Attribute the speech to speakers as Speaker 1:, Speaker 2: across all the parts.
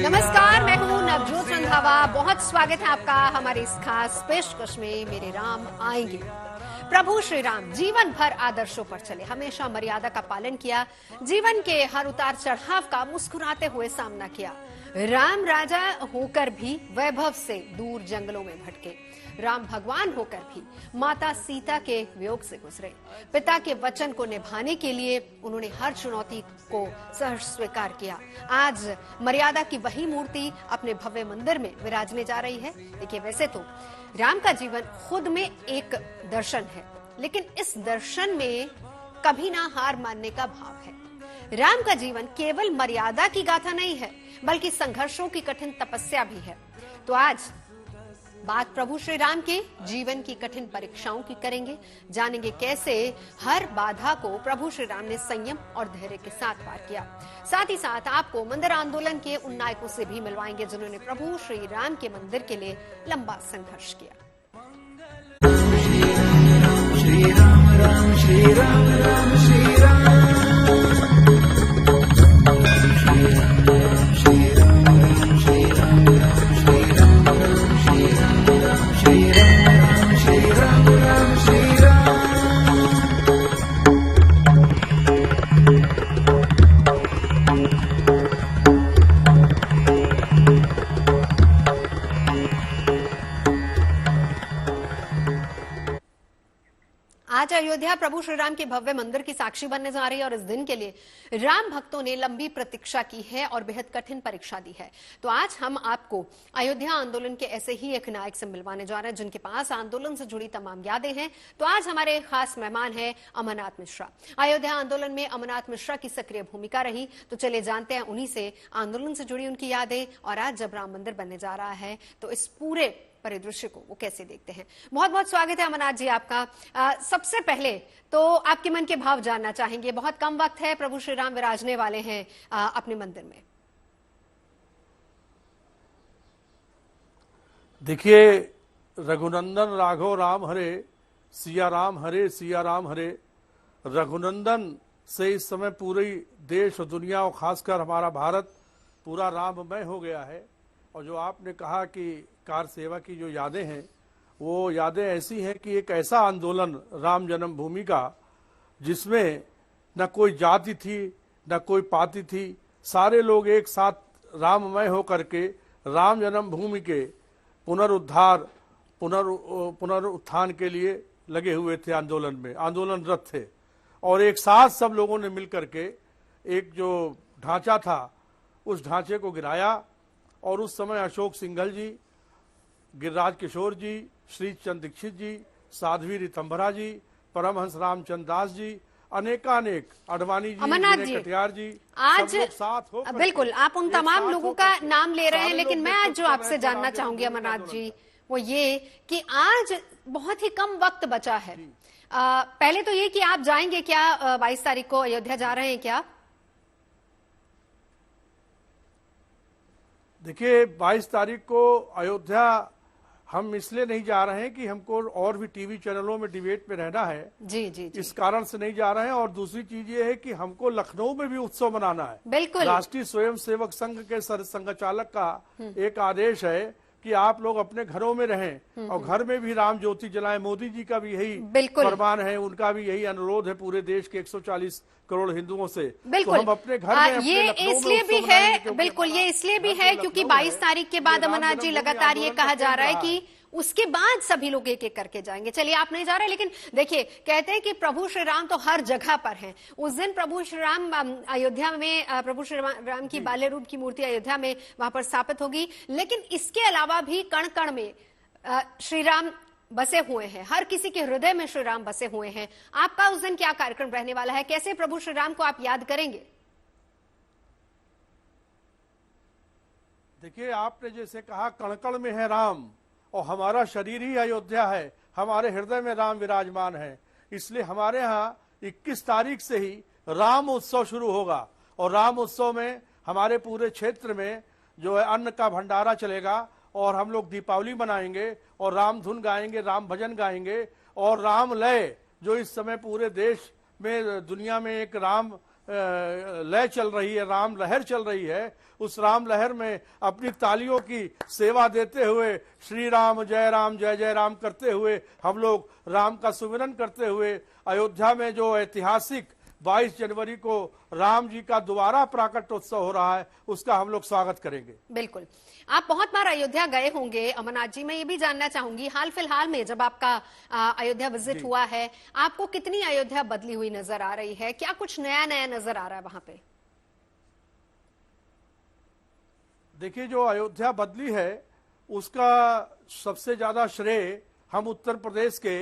Speaker 1: नमस्कार, मैं हूं नवजोत रंधावा। बहुत स्वागत है आपका हमारे इस खास पेशकश में मेरे राम आएंगे। प्रभु श्री राम जीवन भर आदर्शों पर चले, हमेशा मर्यादा का पालन किया, जीवन के हर उतार चढ़ाव का मुस्कुराते हुए सामना किया। राम राजा होकर भी वैभव से दूर जंगलों में भटके, राम भगवान होकर भी माता सीता के वियोग से गुजरे। पिता के वचन को निभाने के लिए उन्होंने हर चुनौती को सहर्ष स्वीकार किया। आज मर्यादा की वही मूर्ति अपने भव्य मंदिर में विराजने जा रही है। देखिए, वैसे तो राम का जीवन खुद में एक दर्शन है, लेकिन इस दर्शन में कभी ना हार मानने का भाव है। राम का जीवन केवल मर्यादा की गाथा नहीं है, बल्कि संघर्षों की कठिन तपस्या भी है। तो आज बात प्रभु श्री राम के जीवन की कठिन परीक्षाओं की करेंगे, जानेंगे कैसे हर बाधा को प्रभु श्री राम ने संयम और धैर्य के साथ पार किया। साथ ही साथ आपको मंदिर आंदोलन के उन नायकों से भी मिलवाएंगे जिन्होंने प्रभु श्री राम के मंदिर के लिए लंबा संघर्ष किया।
Speaker 2: श्री राम राम श्री राम राम श्री राम
Speaker 1: आज अयोध्या प्रभु श्री राम के भव्य मंदिर की साक्षी बनने जा रही है और इस दिन के लिए राम भक्तों ने लंबी प्रतीक्षा की है और बेहद कठिन परीक्षा दी है। तो आज हम आपको अयोध्या आंदोलन के ऐसे ही एक नायक से मिलवाने जा रहे हैं जिनके पास आंदोलन से जुड़ी तमाम यादें हैं। तो आज हमारे खास मेहमान हैं अमरनाथ मिश्रा। अयोध्या आंदोलन में अमरनाथ मिश्रा की सक्रिय भूमिका रही। तो चलिए जानते हैं उन्हीं से आंदोलन से जुड़ी उनकी यादें, और आज जब राम मंदिर बनने जा रहा है तो इस पूरे परिदृश्य को वो कैसे देखते हैं। बहुत बहुत स्वागत है अमरनाथ जी आपका। सबसे पहले तो आपके मन के भाव जानना चाहेंगे। बहुत कम वक्त है, प्रभु श्री राम विराजने वाले हैं अपने मंदिर में।
Speaker 3: देखिए, रघुनंदन राघव राम हरे, सिया राम हरे, सिया राम हरे। रघुनंदन से इस समय पूरी देश और दुनिया और खासकर हमारा भारत पूरा राममय हो गया है। और जो आपने कहा कि कार सेवा की जो यादें हैं, वो यादें ऐसी हैं कि एक ऐसा आंदोलन राम जन्मभूमि का जिसमें न कोई जाति थी न कोई पाति थी, सारे लोग एक साथ राममय होकर के राम जन्मभूमि के पुनरुद्धार पुनरुत्थान के लिए लगे हुए थे। आंदोलन में आंदोलनरत थे और एक साथ सब लोगों ने मिलकर के एक जो ढांचा था उस ढांचे को गिराया। और उस समय अशोक सिंघल जी, गिरिराज किशोर जी, श्री चंद दीक्षित जी, साध्वी रितंभरा जी, परमहंस रामचंद्र दास जी, अनेकानेक, अडवाणी जी, कटियार जी,
Speaker 1: आज
Speaker 3: सब लोग साथ हो।
Speaker 1: बिल्कुल, आप उन तमाम लोगों का नाम ले रहे हैं, लेकिन मैं आज जो आपसे जानना चाहूंगी अमरनाथ जी वो ये कि आज बहुत ही कम वक्त बचा है। पहले तो ये कि आप जाएंगे क्या, 22 तारीख को अयोध्या जा रहे हैं क्या?
Speaker 3: देखिए, 22 तारीख को अयोध्या हम इसलिए नहीं जा रहे हैं कि हमको और भी टीवी चैनलों में डिबेट में रहना है।
Speaker 1: जी।
Speaker 3: इस कारण से नहीं जा रहे हैं। और दूसरी चीज ये है कि हमको लखनऊ में भी उत्सव मनाना है।
Speaker 1: बिल्कुल,
Speaker 3: राष्ट्रीय स्वयंसेवक संघ के संघ चालक का एक आदेश है कि आप लोग अपने घरों में रहें और घर में भी राम ज्योति जलाएं। मोदी जी का भी यही फरमान है, उनका भी यही अनुरोध है पूरे देश के 140 करोड़ हिंदुओं से।
Speaker 1: बिल्कुल,
Speaker 3: तो हम अपने घर में
Speaker 1: ये इसलिए भी है, बिल्कुल ये इसलिए भी है क्योंकि 22 तारीख के बाद अमरनाथ जी लगातार ये कहा जा रहा है कि उसके बाद सभी लोग एक एक करके जाएंगे। चलिए, आप नहीं जा रहे, लेकिन देखिए, कहते हैं कि प्रभु श्री राम तो हर जगह पर हैं। उस दिन प्रभु श्री राम अयोध्या में, प्रभु श्री राम की बाल्य रूप की मूर्ति अयोध्या में वहां पर स्थापित होगी, लेकिन इसके अलावा भी कण कण में श्री राम बसे हुए हैं। हर किसी के हृदय में श्री राम बसे हुए हैं। आपका उस दिन क्या कार्यक्रम रहने वाला है? कैसे प्रभु श्री राम को आप याद करेंगे?
Speaker 3: देखिए, आपने जैसे कहा कण कण में है राम, और हमारा शरीर ही अयोध्या है, हमारे हृदय में राम विराजमान है। इसलिए हमारे यहाँ 21 तारीख से ही राम उत्सव शुरू होगा। और राम उत्सव में हमारे पूरे क्षेत्र में जो है अन्न का भंडारा चलेगा और हम लोग दीपावली मनाएंगे और राम धुन गाएंगे, राम भजन गाएंगे। और राम लय जो इस समय पूरे देश में, दुनिया में एक राम लय चल रही है, राम लहर चल रही है, उस राम लहर में अपनी तालियों की सेवा देते हुए श्री राम जय जय राम करते हुए हम लोग राम का सुमिरन करते हुए अयोध्या में जो ऐतिहासिक 22 जनवरी को राम जी का दोबारा प्राकट्योत्सव हो रहा है उसका हम लोग स्वागत करेंगे।
Speaker 1: बिल्कुल। आप बहुत बार अयोध्या गए होंगे अमरनाथ जी, मैं ये भी जानना चाहूंगी हाल फिलहाल में जब आपका अयोध्या विजिट हुआ है, आपको कितनी अयोध्या बदली हुई नजर आ रही है? क्या कुछ नया नया नजर आ रहा है वहां पे?
Speaker 3: देखिए, जो अयोध्या बदली है उसका सबसे ज्यादा श्रेय हम उत्तर प्रदेश के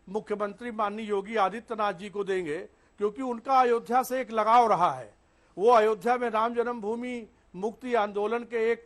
Speaker 3: मुख्यमंत्री माननीय योगी आदित्यनाथ जी को देंगे, क्योंकि उनका अयोध्या से एक लगाव रहा है। वो अयोध्या में राम जन्मभूमि मुक्ति आंदोलन के एक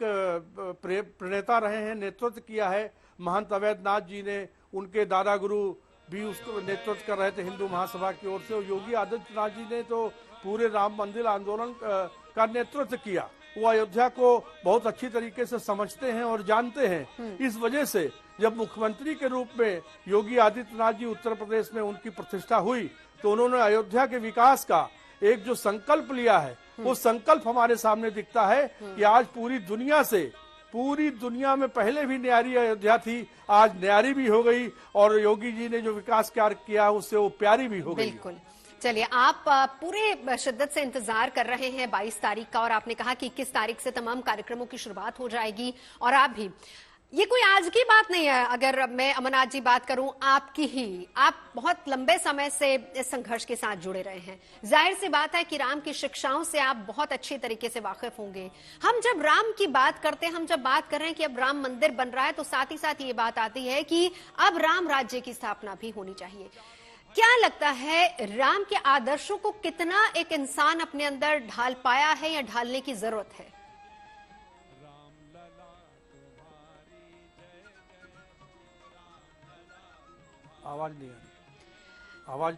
Speaker 3: प्रणेता रहे हैं, नेतृत्व किया है महंत अवैधनाथ जी ने, उनके दादा गुरु भी उसको नेतृत्व कर रहे थे हिंदू महासभा की ओर से। योगी आदित्यनाथ जी ने तो पूरे राम मंदिर आंदोलन का नेतृत्व किया। वो अयोध्या को बहुत अच्छी तरीके से समझते हैं और जानते हैं। इस वजह से जब मुख्यमंत्री के रूप में योगी आदित्यनाथ जी उत्तर प्रदेश में उनकी प्रतिष्ठा हुई तो उन्होंने अयोध्या के विकास का एक जो संकल्प लिया है वो संकल्प हमारे सामने दिखता है कि आज पूरी दुनिया में पहले भी न्यारी अयोध्या थी, आज न्यारी भी हो गई और योगी जी ने जो विकास कार्य किया उससे वो प्यारी भी हो गई।
Speaker 1: बिल्कुल। चलिए, आप पूरे शिद्दत से इंतजार कर रहे हैं 22 तारीख का और आपने कहा कि 21 तारीख से तमाम कार्यक्रमों की शुरुआत हो जाएगी और आप भी, ये कोई आज की बात नहीं है। अगर मैं अमरनाथ जी बात करूं आपकी ही, आप बहुत लंबे समय से इस संघर्ष के साथ जुड़े रहे हैं। जाहिर सी बात है कि राम की शिक्षाओं से आप बहुत अच्छे तरीके से वाकिफ होंगे। हम जब राम की बात करते हैं, हम जब बात कर रहे हैं कि अब राम मंदिर बन रहा है, तो साथ ही साथ ये बात आती है कि अब राम राज्य की स्थापना भी होनी चाहिए। क्या लगता है, राम के आदर्शों को कितना एक इंसान अपने अंदर ढाल पाया है या ढालने की जरूरत है?
Speaker 3: आवाज नहीं आ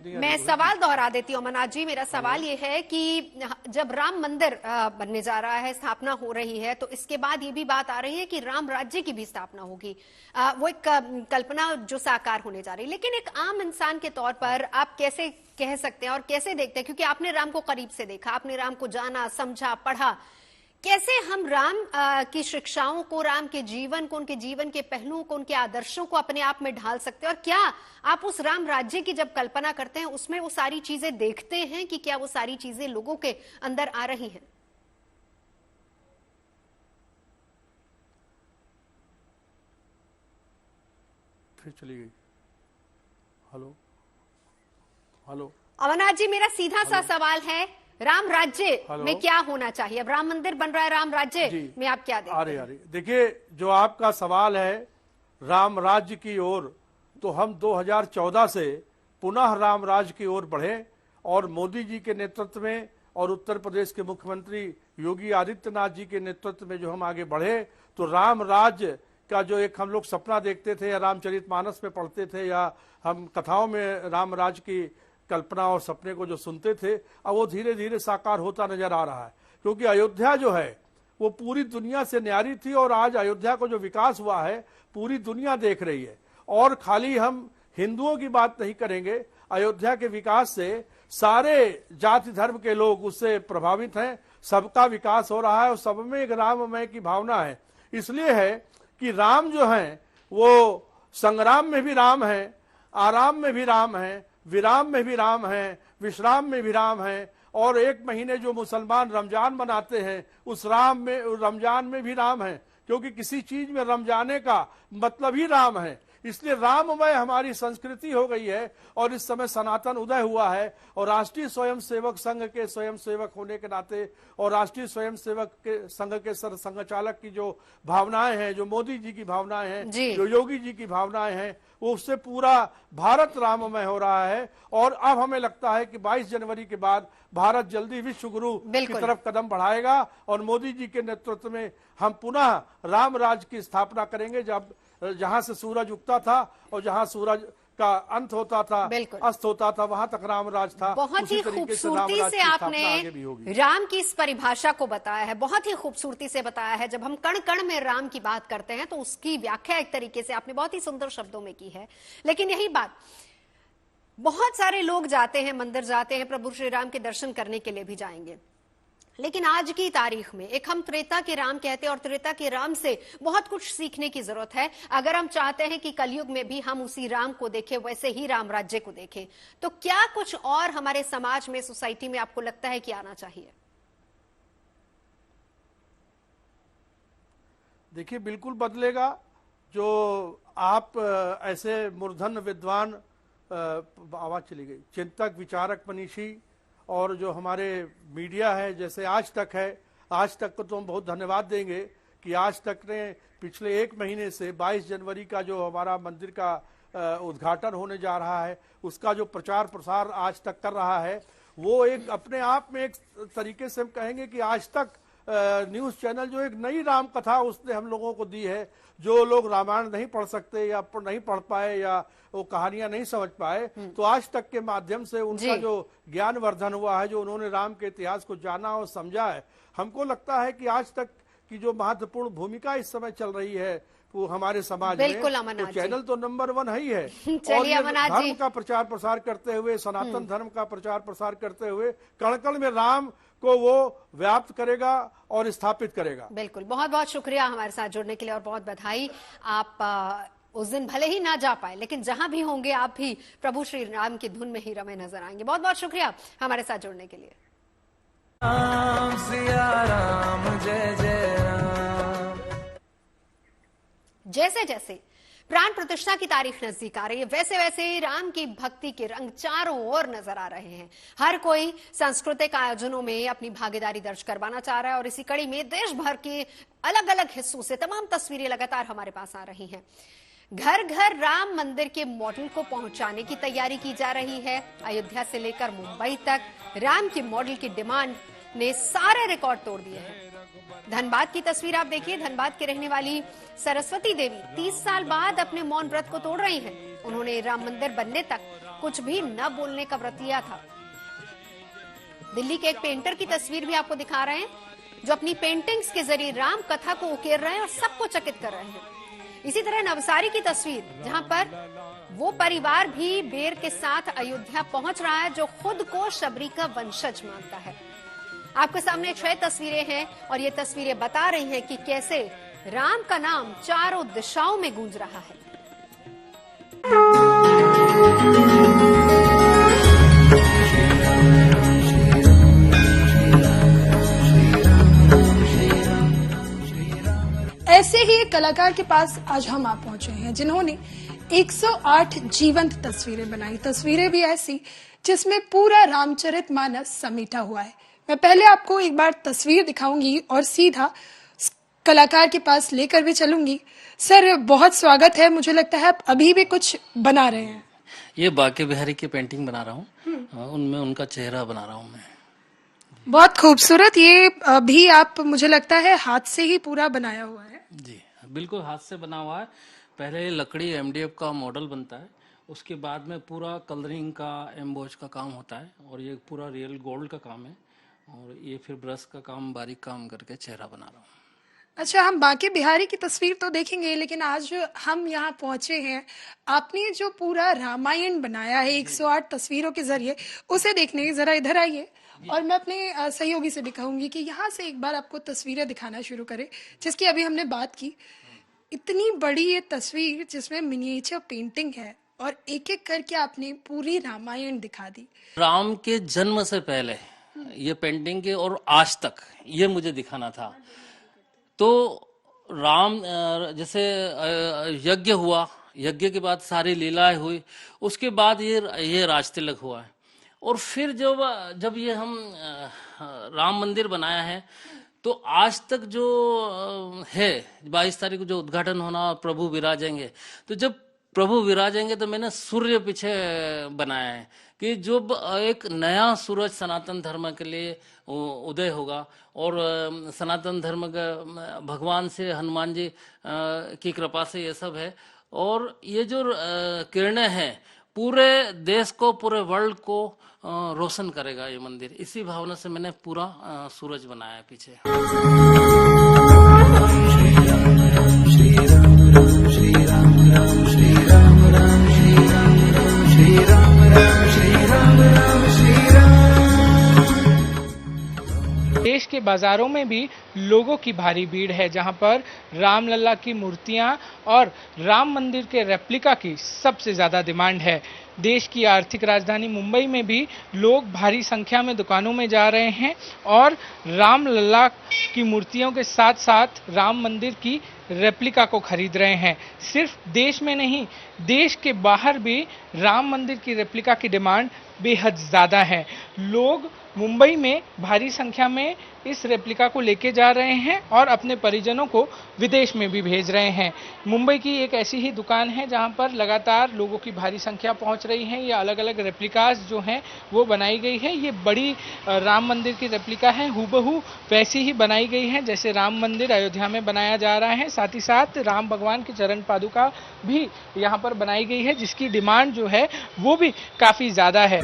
Speaker 3: रही।
Speaker 1: मैं सवाल दोहरा देती हूँ अमरनाथ जी। मेरा सवाल ये है कि जब राम मंदिर बनने जा रहा है, स्थापना हो रही है, तो इसके बाद ये भी बात आ रही है कि राम राज्य की भी स्थापना होगी। वो एक कल्पना जो साकार होने जा रही है। लेकिन एक आम इंसान के तौर पर आप कैसे कह सकते हैं और कैसे देखते हैं, क्योंकि आपने राम को करीब से देखा, आपने राम को जाना, समझा, पढ़ा, कैसे हम राम की शिक्षाओं को, राम के जीवन को, उनके जीवन के पहलुओं को, उनके आदर्शों को अपने आप में ढाल सकते हैं? और क्या आप उस राम राज्य की जब कल्पना करते हैं उसमें वो सारी चीजें देखते हैं कि क्या वो सारी चीजें लोगों के अंदर आ रही हैं?
Speaker 3: फिर चली गई। हेलो हेलो
Speaker 1: अमरनाथ जी, मेरा सीधा सा सवाल है, राम राज्य में क्या होना चाहिए? अब राम मंदिर बन रहा है, राम राज्य में आप क्या देखते हैं?
Speaker 3: अरे देखिए, जो आपका सवाल है राम राज्य की ओर, तो हम 2014 से पुनः राम राज्य की ओर बढ़े और मोदी जी के नेतृत्व में और उत्तर प्रदेश के मुख्यमंत्री योगी आदित्यनाथ जी के नेतृत्व में जो हम आगे बढ़े, तो राम राज्य का जो एक हम लोग सपना देखते थे या रामचरितमानस में पढ़ते थे या हम कथाओं में राम राज्य की कल्पना और सपने को जो सुनते थे, अब वो धीरे धीरे साकार होता नजर आ रहा है। क्योंकि अयोध्या जो है वो पूरी दुनिया से न्यारी थी और आज अयोध्या को जो विकास हुआ है पूरी दुनिया देख रही है। और खाली हम हिंदुओं की बात नहीं करेंगे, अयोध्या के विकास से सारे जाति धर्म के लोग उससे प्रभावित हैं। सबका विकास हो रहा है और सब में एक राममय की भावना है। इसलिए है कि राम जो है वो संग्राम में भी राम है, आराम में भी राम है, विराम में भी राम है, विश्राम में भी राम है। और एक महीने जो मुसलमान रमजान मनाते हैं उस रमजान में भी राम है, क्योंकि किसी चीज में रमजाने का मतलब ही राम है। इसलिए राममय हमारी संस्कृति हो गई है और इस समय सनातन उदय हुआ है। और राष्ट्रीय स्वयंसेवक संघ के स्वयंसेवक होने के नाते और राष्ट्रीय स्वयंसेवक के संघ के संघचालक की जो भावनाएं हैं, जो मोदी जी की भावनाएं हैं, जो योगी जी की भावनाएं हैं, वो उससे पूरा भारत राममय हो रहा है। और अब हमें लगता है कि 22 जनवरी के बाद भारत जल्दी विश्व गुरु की तरफ कदम बढ़ाएगा और मोदी जी के नेतृत्व में हम पुनः राम राज्य की स्थापना करेंगे। जहां से सूरज उगता था और जहां सूरज का अंत होता था, अस्त होता था, वहां तक राम राज था।
Speaker 1: बहुत ही खूबसूरती से आपने राम की इस परिभाषा को बताया है, बहुत ही खूबसूरती से बताया है। जब हम कण कण में राम की बात करते हैं तो उसकी व्याख्या एक तरीके से आपने बहुत ही सुंदर शब्दों में की है। लेकिन यही बात, बहुत सारे लोग जाते हैं, मंदिर जाते हैं, प्रभु श्री राम के दर्शन करने के लिए भी जाएंगे। लेकिन आज की तारीख में एक हम त्रेता के राम कहते हैं और त्रेता के राम से बहुत कुछ सीखने की जरूरत है। अगर हम चाहते हैं कि कलयुग में भी हम उसी राम को देखें, वैसे ही राम राज्य को देखें, तो क्या कुछ और हमारे समाज में, सोसाइटी में आपको लगता है कि आना चाहिए?
Speaker 3: देखिए, बिल्कुल बदलेगा। जो आप ऐसे मूर्धन्य विद्वान, आवाज चली गई, चिंतक, विचारक, मनीषी और जो हमारे मीडिया है, जैसे आज तक है, आज तक को तो हम बहुत धन्यवाद देंगे कि आज तक ने पिछले एक महीने से 22 जनवरी का जो हमारा मंदिर का उद्घाटन होने जा रहा है, उसका जो प्रचार प्रसार आज तक कर रहा है, वो एक अपने आप में एक तरीके से हम कहेंगे कि आज तक न्यूज चैनल जो एक नई राम कथा उसने हम लोगों को दी है। जो लोग रामायण नहीं पढ़ सकते या नहीं पढ़ पाए या वो कहानियां नहीं समझ पाए, तो आज तक के माध्यम से उनका जो ज्ञान वर्धन हुआ है, जो उन्होंने राम के इतिहास को जाना और समझा है, हमको लगता है कि आज तक की जो महत्वपूर्ण भूमिका इस समय चल रही है वो हमारे समाज में, तो चैनल तो नंबर 1 ही है। और धर्म का प्रचार प्रसार करते हुए, सनातन धर्म का प्रचार प्रसार करते हुए कण कण में राम को वो व्याप्त करेगा और स्थापित करेगा।
Speaker 1: बिल्कुल, बहुत बहुत शुक्रिया हमारे साथ जुड़ने के लिए और बहुत बधाई। आप उस दिन भले ही ना जा पाए, लेकिन जहां भी होंगे आप भी प्रभु श्री राम की धुन में ही रमे नजर आएंगे। बहुत बहुत शुक्रिया हमारे साथ जुड़ने के लिए।
Speaker 2: राम सिया राम, जय जय राम।
Speaker 1: जैसे जैसे प्राण प्रतिष्ठा की तारीख नजदीक आ रही है, वैसे वैसे राम की भक्ति के रंग चारों ओर नजर आ रहे हैं। हर कोई सांस्कृतिक आयोजनों में अपनी भागीदारी दर्ज करवाना चाह रहा है और इसी कड़ी में देश भर के अलग अलग हिस्सों से तमाम तस्वीरें लगातार हमारे पास आ रही हैं। घर घर राम मंदिर के मॉडल को पहुंचाने की तैयारी की जा रही है। अयोध्या से लेकर मुंबई तक राम की मॉडल की डिमांड ने सारे रिकॉर्ड तोड़ दिए हैं। धनबाद की तस्वीर आप देखिए। धनबाद की रहने वाली सरस्वती देवी 30 साल बाद अपने मौन व्रत को तोड़ रही हैं। उन्होंने राम मंदिर बनने तक कुछ भी न बोलने का व्रत लिया था। दिल्ली के एक पेंटर की तस्वीर भी आपको दिखा रहे हैं, जो अपनी पेंटिंग्स के जरिए राम कथा को उकेर रहे हैं और सबको चकित कर रहे हैं। इसी तरह नवसारी की तस्वीर, जहां पर वो परिवार भी बेर के साथ अयोध्या पहुंच रहा है, जो खुद को शबरी का वंशज मानता है। आपके सामने 6 तस्वीरें हैं और ये तस्वीरें बता रही हैं कि कैसे राम का नाम चारों दिशाओं में गूंज रहा है।
Speaker 4: ऐसे ही एक कलाकार के पास आज हम आप पहुंचे हैं, जिन्होंने 108 जीवंत तस्वीरें बनाई। तस्वीरें भी ऐसी जिसमें पूरा रामचरितमानस समेटा हुआ है। मैं पहले आपको एक बार तस्वीर दिखाऊंगी और सीधा कलाकार के पास लेकर भी चलूंगी। सर, बहुत स्वागत है। मुझे लगता है आप अभी भी कुछ बना रहे हैं।
Speaker 5: ये बांके बिहारी की पेंटिंग बना रहा हूँ, उनमें उनका चेहरा बना रहा हूँ मैं।
Speaker 4: बहुत खूबसूरत। ये भी आप, मुझे लगता है, हाथ से ही पूरा बनाया हुआ है।
Speaker 5: जी बिल्कुल, हाथ से बना हुआ है। पहले लकड़ी MDF का मॉडल बनता है, उसके बाद में पूरा कलरिंग का, एम्बोज का काम होता है और ये पूरा रियल गोल्ड का काम है और ये फिर ब्रश का काम, बारीक काम करके चेहरा बना रहा हूँ।
Speaker 4: अच्छा, हम बांके बिहारी की तस्वीर तो देखेंगे, लेकिन आज हम यहाँ पहुंचे हैं, आपने जो पूरा रामायण बनाया है 108 तस्वीरों के जरिए, उसे देखने जरा इधर आइए और मैं अपने सहयोगी से भी कहूंगी कि यहाँ से एक बार आपको तस्वीरें दिखाना शुरू करें, जिसकी अभी हमने बात की। इतनी बड़ी ये तस्वीर जिसमें मिनिएचर पेंटिंग है और एक एक करके आपने पूरी रामायण दिखा दी।
Speaker 5: राम के जन्म से पहले ये पेंटिंग के और आज तक ये मुझे दिखाना था। तो राम जैसे यज्ञ हुआ, यज्ञ के बाद सारी लीलाएं हुई, उसके बाद ये राजतिलक हुआ है और फिर जब ये हम राम मंदिर बनाया है, तो आज तक जो है 22 तारीख को जो उद्घाटन होना, प्रभु विराजेंगे, तो जब प्रभु विराजेंगे तो मैंने सूर्य पीछे बनाया है कि जो एक नया सूरज सनातन धर्म के लिए उदय होगा और सनातन धर्म का भगवान से, हनुमान जी की कृपा से ये सब है और ये जो किरणें हैं पूरे देश को, पूरे वर्ल्ड को रोशन करेगा ये मंदिर। इसी भावना से मैंने पूरा सूरज बनाया है पीछे।
Speaker 2: श्री राम राम, श्री राम राम, श्री राम राम, श्री राम राम, श्री राम राम।
Speaker 6: बाजारों में भी लोगों की भारी भीड़ है, जहां पर रामलला की मूर्तियां और राम मंदिर के रेप्लिका की सबसे ज्यादा डिमांड है। देश की आर्थिक राजधानी मुंबई में भी लोग भारी संख्या में दुकानों में जा रहे हैं और रामलला की मूर्तियों के साथ साथ राम मंदिर की रेप्लिका को खरीद रहे हैं। सिर्फ देश में नहीं, देश के बाहर भी राम मंदिर की रेप्लिका की डिमांड बेहद ज्यादा है। लोग मुंबई में भारी संख्या में इस रेप्लिका को लेके जा रहे हैं और अपने परिजनों को विदेश में भी भेज रहे हैं। मुंबई की एक ऐसी ही दुकान है जहां पर लगातार लोगों की भारी संख्या पहुंच रही है। ये अलग अलग रेप्लिकास जो हैं वो बनाई गई है। ये बड़ी राम मंदिर की रेप्लिका है, हूबहू वैसी ही बनाई गई है जैसे राम मंदिर अयोध्या में बनाया जा रहा है। साथ ही साथ राम भगवान की चरण पादुका भी यहाँ पर बनाई गई है, जिसकी डिमांड जो है वो भी काफी ज्यादा है।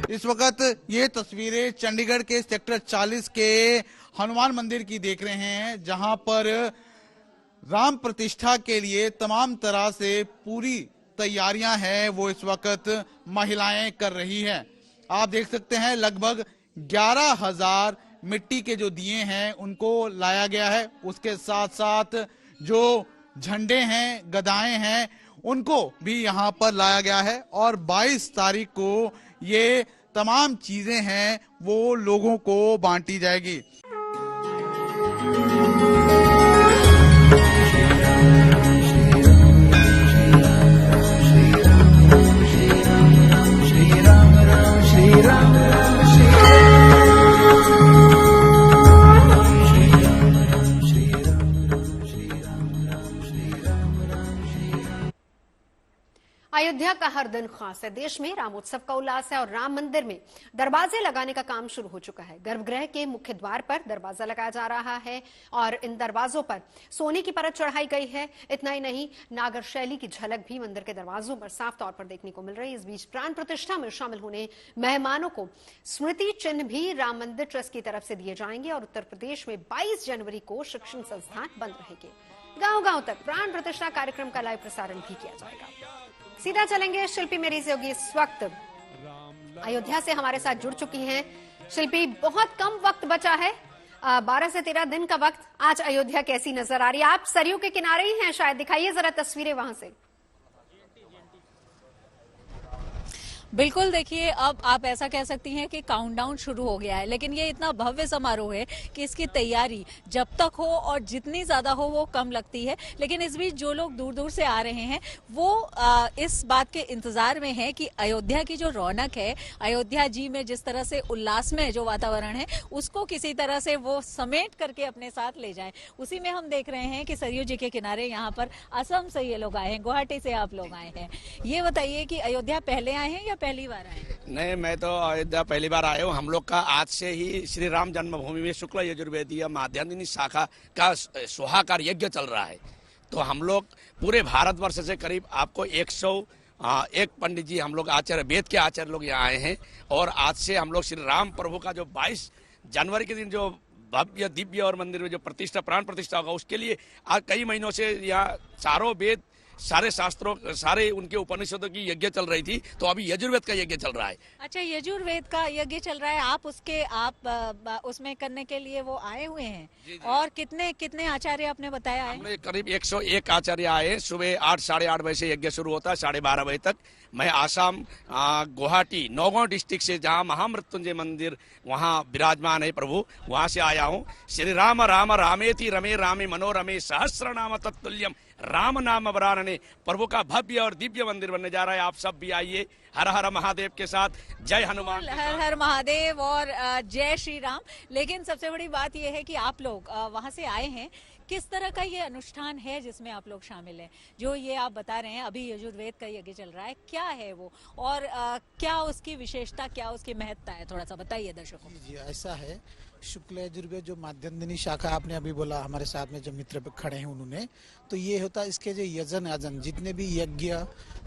Speaker 7: इस वक्त ये तस्वीरें चंडीगढ़ के सेक्टर 40 के हनुमान मंदिर की देख रहे हैं, जहां पर राम प्रतिष्ठा के लिए तमाम तरह से पूरी तैयारियां हैं वो इस वक्त महिलाएं कर रही हैं। आप देख सकते हैं लगभग 11,000 मिट्टी के जो दिए हैं उनको लाया गया है। उसके साथ साथ जो झंडे हैं, गदाएं हैं, उनको भी यहाँ पर लाया गया है और 22 तारीख को ये तमाम चीजें हैं वो लोगों को बांटी जाएगी।
Speaker 1: अयोध्या का हर दिन खास है। देश में रामोत्सव का उल्लास है और राम मंदिर में दरवाजे लगाने का काम शुरू हो चुका है। गर्भगृह के मुख्य द्वार पर दरवाजा लगाया जा रहा है और इन दरवाजों पर सोने की परत चढ़ाई गई है। इतना ही नहीं, नागर शैली की झलक भी मंदिर के दरवाजों पर साफ तौर पर देखने को मिल रही है। इस बीच प्राण प्रतिष्ठा में शामिल होने मेहमानों को स्मृति चिन्ह भी राम मंदिर ट्रस्ट की तरफ से दिए जाएंगे और उत्तर प्रदेश में 22 जनवरी को शिक्षण संस्थान बंद रहेंगे। गांव-गांव तक प्राण प्रतिष्ठा कार्यक्रम का लाइव प्रसारण भी किया जाएगा। सीधा चलेंगे, शिल्पी मेरी सहयोगी इस वक्त अयोध्या से हमारे साथ जुड़ चुकी हैं। शिल्पी, बहुत कम वक्त बचा है, 12 से 13 दिन का वक्त। आज अयोध्या कैसी नजर आ रही है? आप सरयू के किनारे ही हैं शायद, दिखाइए जरा तस्वीरें वहां से।
Speaker 8: बिल्कुल, देखिए अब आप ऐसा कह सकती हैं कि काउंटडाउन शुरू हो गया है, लेकिन ये इतना भव्य समारोह है कि इसकी तैयारी जब तक हो और जितनी ज्यादा हो वो कम लगती है। लेकिन इस बीच जो लोग दूर दूर से आ रहे हैं वो इस बात के इंतजार में है कि अयोध्या की जो रौनक है, अयोध्या जी में जिस तरह से उल्लासमय जो वातावरण है उसको किसी तरह से वो समेट करके अपने साथ ले जाएं। उसी में हम देख रहे हैं कि सरयू जी के किनारे यहाँ पर असम से ये लोग आए हैं, गुवाहाटी से आप लोग आए हैं। ये बताइए कि अयोध्या पहले आए हैं या पहली बार आए?
Speaker 9: नहीं, मैं तो अयोध्या पहली बार आया हूँ। हम लोग का आज से ही श्री राम जन्मभूमि में शुक्ल यजुर्वेदीय माध्यान्हिनी शाखा का सुहाकार यज्ञ चल रहा है। तो हम लोग पूरे भारतवर्ष से करीब आपको 101 पंडित जी, हम लोग आचार्य, वेद के आचार्य लोग यहाँ आए हैं। और आज से हम लोग श्री राम प्रभु का जो 22 जनवरी के दिन जो भव्य दिव्य और मंदिर में जो प्रतिष्ठा, प्राण प्रतिष्ठा होगा, उसके लिए आज कई महीनों से यहाँ चारों वेद, सारे शास्त्रों, सारे उनके उपनिषदों की यज्ञ चल रही थी। तो अभी यजुर्वेद का यज्ञ चल रहा है। अच्छा, यजुर्वेद का यज्ञ चल रहा है, आप उसमें करने के लिए वो आए हुए हैं? जी जी। और कितने आचार्य आपने बताया है? हमने करीब 101 आचार्य आए हैं। सुबह 8, साढ़े 8 बजे से यज्ञ शुरू होता है, 12:30 बजे तक। मैं आसाम गुवाहाटी नौगांव डिस्ट्रिक्ट से, जहाँ महामृत्युंजय मंदिर वहाँ विराजमान है प्रभु, वहाँ से आया हूँ। श्री राम राम रामेति रमे रामे मनोरमे सहस्र नाम तत्तुल्यम राम नाम वरानने प्रभु का भव्य और दिव्य मंदिर बनने जा रहा है। आप सब भी आइए। हर हर महादेव के साथ जय हनुमान। हर हर महादेव और जय श्री राम। लेकिन सबसे बड़ी बात यह है कि आप लोग वहां से आए हैं, किस तरह का ये अनुष्ठान है जिसमें आप लोग शामिल हैं? जो ये आप बता रहे हैं अभी यजुर्वेद का यज्ञ चल रहा है, क्या है वो और क्या उसकी विशेषता, क्या उसकी महत्ता है? थोड़ा सा बताइए दर्शकों को।
Speaker 10: जी, ऐसा है, शुक्ल यजुर्वेद जो माध्यान्हिनी शाखा आपने अभी बोला, हमारे साथ में जो मित्र खड़े हैं उन्होंने, तो ये होता है इसके जो यजन अजन जितने भी यज्ञ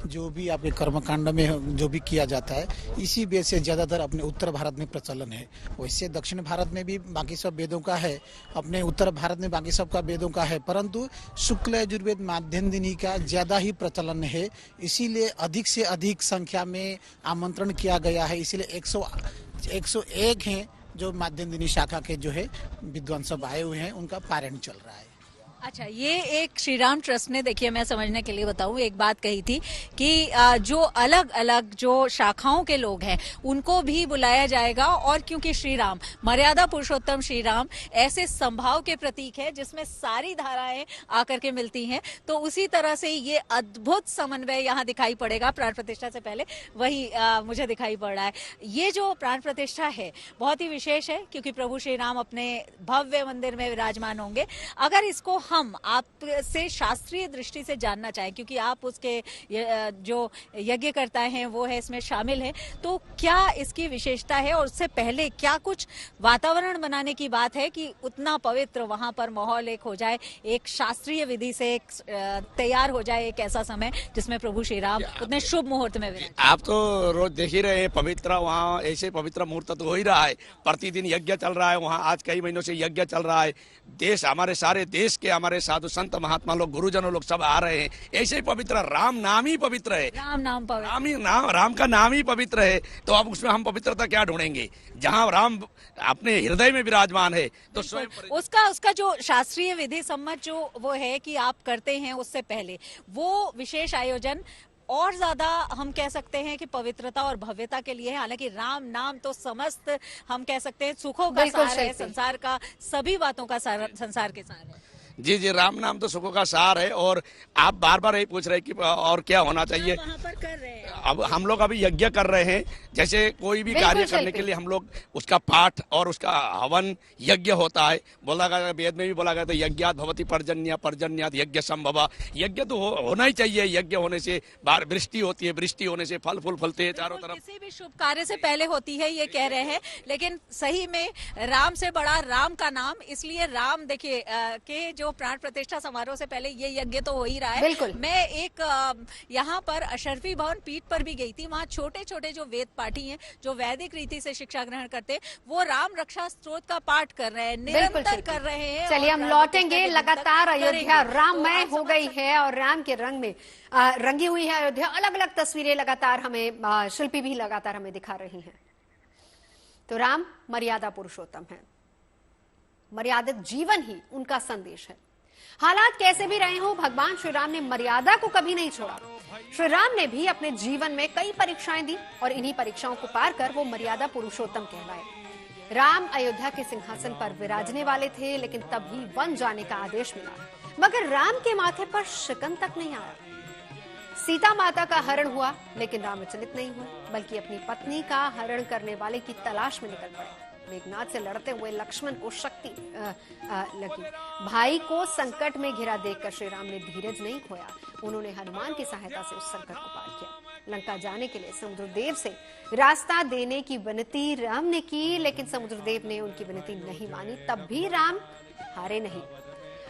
Speaker 10: जो भी आपके कर्मकांड में जो भी किया जाता है इसी वेद से ज़्यादातर अपने उत्तर भारत में प्रचलन है। वैसे दक्षिण भारत में भी बाकी सब वेदों का है, अपने उत्तर भारत में बाकी सब का वेदों का है, परंतु शुक्ल यजुर्वेद माध्यन्दिनी का ज़्यादा ही प्रचलन है। इसीलिए अधिक से अधिक संख्या में आमंत्रण किया गया है। इसीलिए 101 हैं जो माध्यन्दिनी शाखा के जो है विद्वान सब आए हुए हैं, उनका पारायण चल रहा है।
Speaker 8: अच्छा, ये एक श्री राम ट्रस्ट ने, देखिए मैं समझने के लिए बताऊं, एक बात कही थी कि जो अलग अलग जो शाखाओं के लोग हैं उनको भी बुलाया जाएगा, और क्योंकि श्री राम मर्यादा पुरुषोत्तम श्री राम ऐसे संभाव के प्रतीक है जिसमें सारी धाराएं आकर के मिलती हैं, तो उसी तरह से ये अद्भुत समन्वय यहाँ दिखाई पड़ेगा। प्राण प्रतिष्ठा से पहले वही मुझे दिखाई पड़ रहा है। ये जो प्राण प्रतिष्ठा है बहुत ही विशेष है क्योंकि प्रभु श्री राम अपने भव्य मंदिर में विराजमान होंगे। अगर इसको हम आपसे शास्त्रीय दृष्टि से जानना चाहें, क्योंकि आप उसके जो यज्ञ करता है वो है इसमें शामिल है, तो क्या इसकी विशेषता है और उससे पहले क्या कुछ वातावरण बनाने की बात है कि उतना पवित्र वहां पर माहौल एक हो जाए, एक शास्त्रीय विधि से एक तैयार हो जाए एक ऐसा समय जिसमें प्रभु श्री राम उतने शुभ मुहूर्त में विराज।
Speaker 9: आप तो रोज देख ही रहे हैं, पवित्र वहाँ ऐसे पवित्र मुहूर्त तो हो ही रहा है, प्रतिदिन यज्ञ चल रहा है वहाँ, आज कई महीनों से यज्ञ चल रहा है। देश, हमारे सारे देश के हमारे साधु संत महात्मा लोग, गुरुजनों लोग सब आ रहे हैं। ऐसे ही पवित्र राम नाम ही पवित्र है, राम का नाम ही पवित्र है, तो अब उसमें हम पवित्रता क्या ढूंढेंगे? जहाँ राम अपने हृदय में विराजमान है तो स्वयं
Speaker 8: उसका जो शास्त्रीय विधि सम्मत जो वो है कि आप करते हैं, उससे पहले वो विशेष आयोजन और ज्यादा हम कह सकते हैं कि पवित्रता और भव्यता के लिए है। हालांकि राम नाम तो समस्त हम कह सकते हैं सुखों का सार है, संसार का सभी बातों का संसार के सार है।
Speaker 9: जी जी, राम नाम तो सुखों का सार है। और आप बार बार यही पूछ रहे हैं कि और क्या होना चाहिए।
Speaker 8: वहाँ पर कर रहे हैं,
Speaker 9: अब हम लोग अभी यज्ञ कर रहे हैं, जैसे कोई भी कार्य करने के लिए हम लोग उसका पाठ और उसका हवन यज्ञ होता है। बोला गया, वेद में भी बोला गया था, यज्ञात भवति पर्जन्य, पर्जन्यात यज्ञ संभव। यज्ञ तो होना ही चाहिए। यज्ञ होने से वृष्टि होती है, वृष्टि होने से फल फूल फलते हैं चारों तरफ।
Speaker 8: किसी भी शुभ कार्य से पहले होती है, ये कह रहे हैं। लेकिन सही में राम से बड़ा राम का नाम, इसलिए राम देखिए के जो प्राण प्रतिष्ठा समारोह से पहले ये यज्ञ तो हो ही रहा है।
Speaker 1: बिल्कुल।
Speaker 8: मैं एक यहाँ पर अशरफी भवन पीठ पर भी गई थी, वहाँ छोटे छोटे जो वेद पाठी हैं, जो वैदिक रीति से शिक्षा ग्रहण करते हैं, वो राम रक्षा स्तोत्र का पाठ कर रहे हैं, निरंतर कर रहे हैं।
Speaker 1: चलिए हम लौटेंगे। लगातार अयोध्या राममय हो गई है और राम के रंग में रंगी हुई है अयोध्या। अलग अलग तस्वीरें लगातार हमें शिल्पी भी लगातार हमें दिखा रही हैं। तो राम मर्यादा पुरुषोत्तम है, मर्यादित जीवन ही उनका संदेश है। हालात कैसे भी रहे हों, भगवान श्री राम ने मर्यादा को कभी नहीं छोड़ा। श्री राम ने भी अपने जीवन में कई परीक्षाएं दी और इन्हीं परीक्षाओं को पार कर वो मर्यादा पुरुषोत्तम कहलाए। राम अयोध्या के सिंहासन पर विराजने वाले थे, लेकिन तभी वन जाने का आदेश मिला। मगर राम के माथे पर शिकन तक नहीं आया। सीता माता का हरण हुआ, लेकिन राम विचलित नहीं हुए, बल्कि अपनी पत्नी का हरण करने वाले की तलाश में निकल पड़े। मेघनाथ से लड़ते हुए लक्ष्मण को शक्ति लगी। भाई को संकट में घिरा देखकर श्री राम ने धीरज नहीं खोया। उन्होंने हनुमान की सहायता से उस संकट को पार किया। लंका जाने के लिए समुद्रदेव से रास्ता देने की विनती राम ने की, लेकिन समुद्रदेव ने उनकी विनती नहीं मानी। तब भी राम हारे नहीं,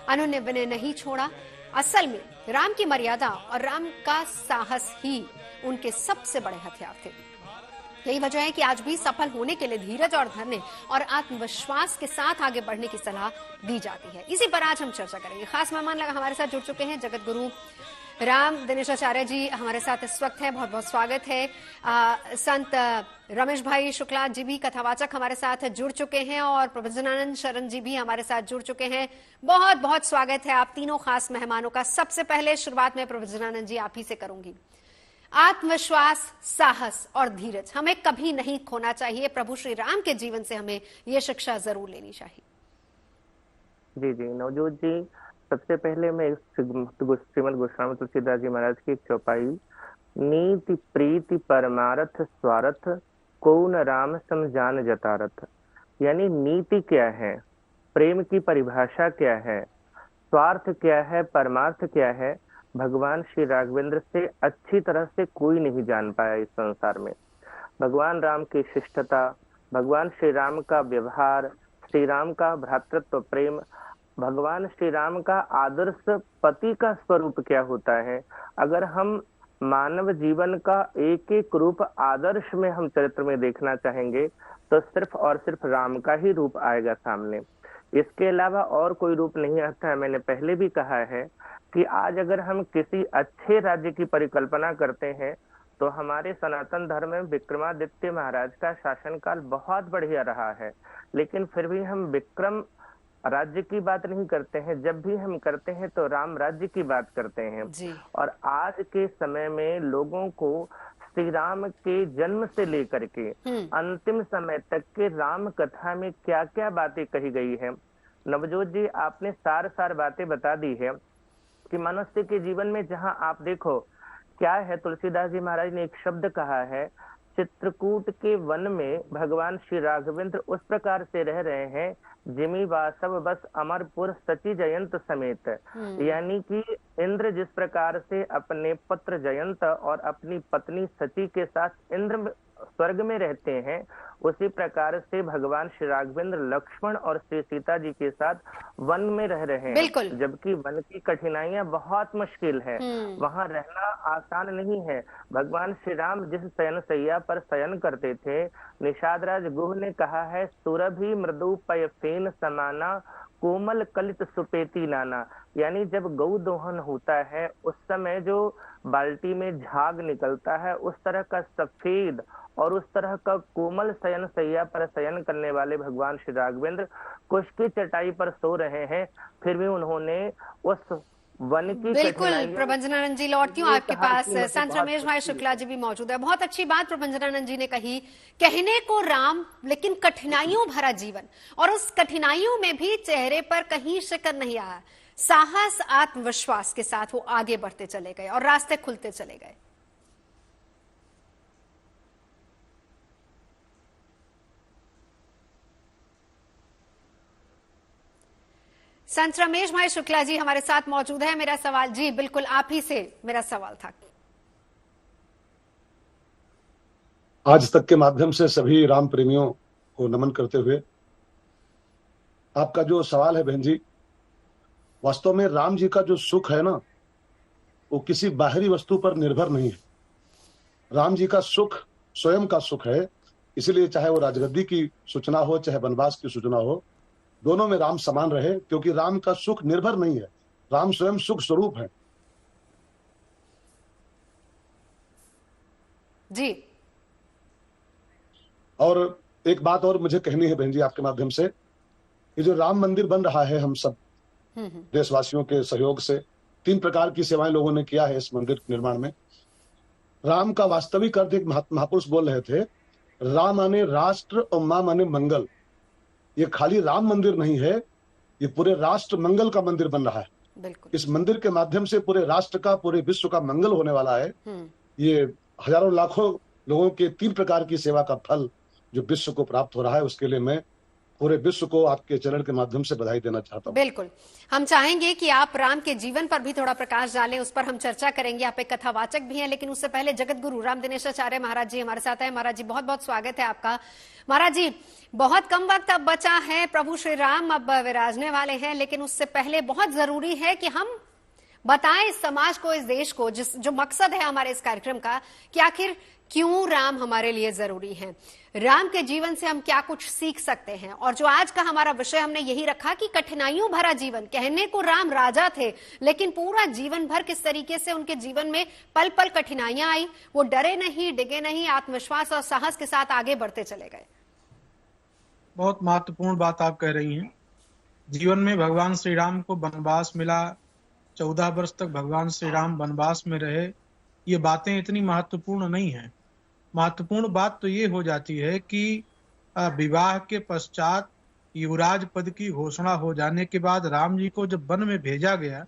Speaker 1: उन्होंने विनय नहीं छोड़ा। असल में राम की मर्यादा और राम का साहस ही उनके सबसे बड़े हथियार थे। यही वजह है कि आज भी सफल होने के लिए धीरज और धरने और आत्मविश्वास के साथ आगे बढ़ने की सलाह दी जाती है। इसी पर आज हम चर्चा करेंगे। खास मेहमान हमारे साथ जुड़ चुके हैं जगत गुरु राम दिनेशाचार्य जी हमारे साथ इस वक्त है, बहुत बहुत स्वागत है। संत रमेश भाई शुक्ला जी भी कथावाचक हमारे साथ जुड़ चुके हैं और प्रभुजनानंद शरण जी भी हमारे साथ जुड़ चुके हैं। बहुत बहुत स्वागत है आप तीनों खास मेहमानों का। सबसे पहले शुरुआत में प्रभुजनानंद जी आप ही से करूंगी। आत्मविश्वास, साहस और धीरज हमें कभी नहीं खोना चाहिए। प्रभु श्री राम के जीवन से हमें ये शिक्षा जरूर लेनी चाहिए।
Speaker 11: जी जी नवजोत जी, सबसे पहले मैं श्रीमद गोस्वामी तुलसीदास जी महाराज की एक चौपाई, नीति प्रीति परमारथ स्वार्थ को न राम समझान जतारथ, यानी नीति क्या है, प्रेम की परिभाषा क्या है, स्वार्थ क्या है, परमार्थ क्या है, भगवान श्री राघवेंद्र से अच्छी तरह से कोई नहीं जान पाया इस संसार में। भगवान राम की शिष्टता, भगवान श्री राम का व्यवहार, श्री राम का भ्रातृत्व प्रेम, भगवान श्री राम का आदर्श पति का स्वरूप क्या होता है, अगर हम मानव जीवन का एक एक रूप आदर्श में हम चरित्र में देखना चाहेंगे तो सिर्फ और सिर्फ राम का ही रूप आएगा सामने। इसके अलावा और कोई रूप नहीं आता है। मैंने पहले भी कहा है कि आज अगर हम किसी अच्छे राज्य की परिकल्पना करते हैं तो हमारे सनातन धर्म में विक्रमादित्य महाराज का शासनकाल बहुत बढ़िया रहा है, लेकिन फिर भी हम विक्रम राज्य की बात नहीं करते हैं। जब भी हम करते हैं तो राम राज्य की बात करते हैं
Speaker 1: जी।
Speaker 11: और आज के समय में लोगों को श्री राम के जन्म से लेकर के अंतिम समय तक के राम कथा में क्या क्या बातें कही गई है। नवजोत जी, आपने सार बातें बता दी है कि मनुष्य के जीवन में जहां आप देखो क्या है, तुलसीदास जी महाराज ने एक शब्द कहा है, चित्रकूट के वन में भगवान श्री राघवेंद्र उस प्रकार से रह रहे हैं जिमी वासव बस अमरपुर सची जयंत समेत। यानी कि इंद्र जिस प्रकार से अपने पुत्र जयंत और अपनी पत्नी सची के साथ इंद्र स्वर्ग में रहते हैं, उसी प्रकार से भगवान श्री राघवेंद्र लक्ष्मण और श्री सीता जी के साथ वन में रह रहे हैं। जबकि वन की कठिनाइयां बहुत मुश्किल है, वहां रहना आसान नहीं है। भगवान श्री राम जिस शयन सैया पर शयन करते थे, निषाद राज गुह ने कहा है, सुरभि मृदु पयफेन समाना कोमल कलित सुपेती नाना। यानी जब गौ दोहन होता है उस समय जो बाल्टी में झाग निकलता है, उस तरह का सफेद और उस तरह का कोमल शयन सैया पर शयन करने वाले भगवान श्री राघवेंद्र कुश की चटाई पर सो रहे हैं, फिर भी उन्होंने उस वन की
Speaker 1: बिल्कुल। प्रभंजनानंद जी, लौटती हूँ आपके पास। संत रमेश भाई शुक्ला जी भी मौजूद है। बहुत अच्छी बात प्रभंजनानंद जी ने कही, कहने को राम लेकिन कठिनाइयों भरा जीवन, और उस कठिनाइयों में भी चेहरे पर कहीं शिकन नहीं आया। साहस आत्मविश्वास के साथ वो आगे बढ़ते चले गए और रास्ते खुलते चले गए। संत रमेश भाई शुक्ला जी हमारे साथ मौजूद है। मेरा सवाल, जी बिल्कुल आप ही से मेरा सवाल था।
Speaker 12: आज तक के माध्यम से सभी राम प्रेमियों को नमन करते हुए, आपका जो सवाल है बहन जी, वास्तव में राम जी का जो सुख है ना, वो किसी बाहरी वस्तु पर निर्भर नहीं है। राम जी का सुख स्वयं का सुख है। इसलिए चाहे वो राजगद्दी की सूचना हो, चाहे वनवास की सूचना हो, दोनों में राम समान रहे, क्योंकि राम का सुख निर्भर नहीं है, राम स्वयं सुख स्वरूप है।
Speaker 1: जी।
Speaker 12: और एक बात और मुझे कहनी है बहन जी आपके माध्यम से, ये जो राम मंदिर बन रहा है, हम सब देशवासियों के सहयोग से 3 प्रकार की सेवाएं लोगों ने किया है इस मंदिर निर्माण में। राम का वास्तविक अर्थ एक महापुरुष बोल रहे थे, राम माने राष्ट्र और मां माने मंगल। ये खाली राम मंदिर नहीं है, ये पूरे राष्ट्र मंगल का मंदिर बन रहा है। इस मंदिर के माध्यम से पूरे राष्ट्र का, पूरे विश्व का मंगल होने वाला है। ये हजारों लाखों लोगों के 3 प्रकार की सेवा का फल जो विश्व को प्राप्त हो रहा है, उसके लिए मैं पूरे विश्व को आपके चरण के माध्यम से बधाई देना चाहता हूँ।
Speaker 1: बिल्कुल, हम चाहेंगे कि आप राम के जीवन पर भी थोड़ा प्रकाश डालें, उस पर हम चर्चा करेंगे। आप एक कथावाचक भी हैं, लेकिन उससे पहले जगत गुरु राम दिनेशाचार्य महाराज जी हमारे साथ हैं। महाराज जी बहुत बहुत स्वागत है आपका। महाराज जी, बहुत कम वक्त अब बचा है, प्रभु श्री राम अब विराजने वाले हैं, लेकिन उससे पहले बहुत जरूरी है कि हम बताएं इस समाज को, इस देश को, जो मकसद है हमारे इस कार्यक्रम का, कि आखिर क्यों राम हमारे लिए जरूरी है, राम के जीवन से हम क्या कुछ सीख सकते हैं। और जो आज का हमारा विषय हमने यही रखा कि कठिनाइयों भरा जीवन। कहने को राम राजा थे, लेकिन पूरा जीवन भर किस तरीके से उनके जीवन में पल पल कठिनाइयां आई, वो डरे नहीं, डिगे नहीं, आत्मविश्वास और साहस के साथ आगे बढ़ते चले गए।
Speaker 13: बहुत महत्वपूर्ण बात आप कह रही हैं। जीवन में भगवान श्री राम को वनवास मिला, 14 वर्ष तक भगवान श्री राम वनवास में रहे। ये बातें इतनी महत्वपूर्ण नहीं है। महत्वपूर्ण बात तो ये हो जाती है कि विवाह के पश्चात युवराज पद की घोषणा हो जाने के बाद राम जी को जब वन में भेजा गया,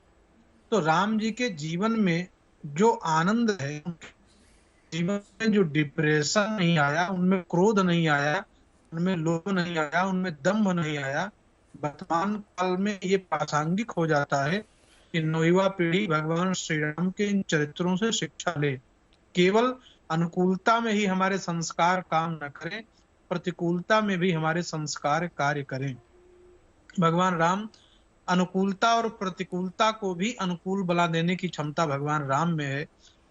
Speaker 13: तो राम जी के जीवन में जो आनंद है, जीवन में जो डिप्रेशन नहीं आया, उनमें क्रोध नहीं आया, उनमें लोभ नहीं आया, उनमें दंभ नहीं आया। वर्तमान काल में ये प्रासंगिक हो जाता है कि नौवीं पीढ़ी भगवान श्री राम के इन चरित्रों से शिक्षा ले। केवल अनुकूलता में ही हमारे संस्कार काम न करें, प्रतिकूलता में भी हमारे संस्कार कार्य करें। भगवान राम अनुकूलता और प्रतिकूलता को भी अनुकूल बना देने की क्षमता भगवान राम में है।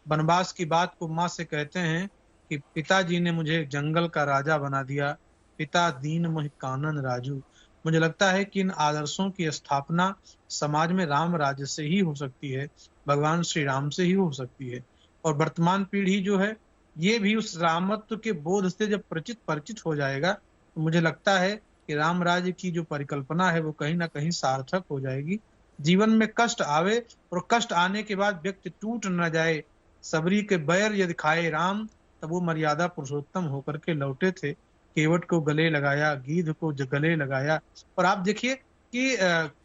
Speaker 13: वनवास की बात को माँ से कहते हैं कि पिताजी ने मुझे जंगल का राजा बना दिया, पिता दीन मोहि कानन राजू। मुझे लगता है कि इन आदर्शों की स्थापना समाज में राम राज्य से ही हो सकती है, भगवान श्री राम से ही हो सकती है। और वर्तमान पीढ़ी जो है ये भी उस रामत्व के बोध से जब परिचित हो जाएगा तो मुझे लगता है कि राम राज्य की जो परिकल्पना है वो कहीं ना कहीं सार्थक हो जाएगी। जीवन में कष्ट आवे और कष्ट आने के बाद व्यक्ति टूट न जाए, सबरी के बैर यदि खाए राम, तब वो मर्यादा पुरुषोत्तम होकर के लौटे थे। केवट को गले लगाया, गीध को गले लगाया। और आप देखिए कि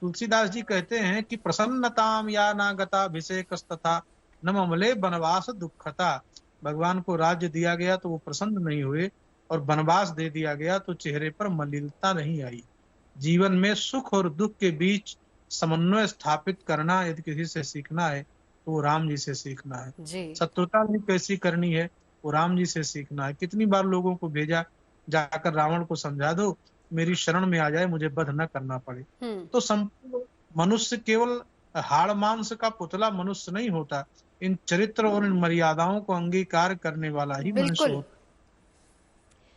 Speaker 13: तुलसीदास जी कहते हैं कि प्रसन्नताम या ना गता अभिषेकस्तथा न ममले वनवास दुखता। भगवान को राज्य दिया गया तो वो प्रसन्न नहीं हुए, और वनवास दे दिया गया तो चेहरे पर मलिनता नहीं आई। जीवन में सुख और दुख के बीच समन्वय स्थापित करना यदि किसी से सीखना है तो वो राम जी से सीखना है। शत्रुता भी कैसी करनी है वो राम जी से सीखना है। कितनी बार लोगों को भेजा जाकर रावण को समझा दो, मेरी शरण में आ जाए, मुझे वध न करना पड़े। तो संपूर्ण मनुष्य केवल हाड़ मांस का पुतला मनुष्य नहीं होता, इन चरित्र और इन मर्यादाओं को अंगीकार करने वाला ही मनुष्य होता।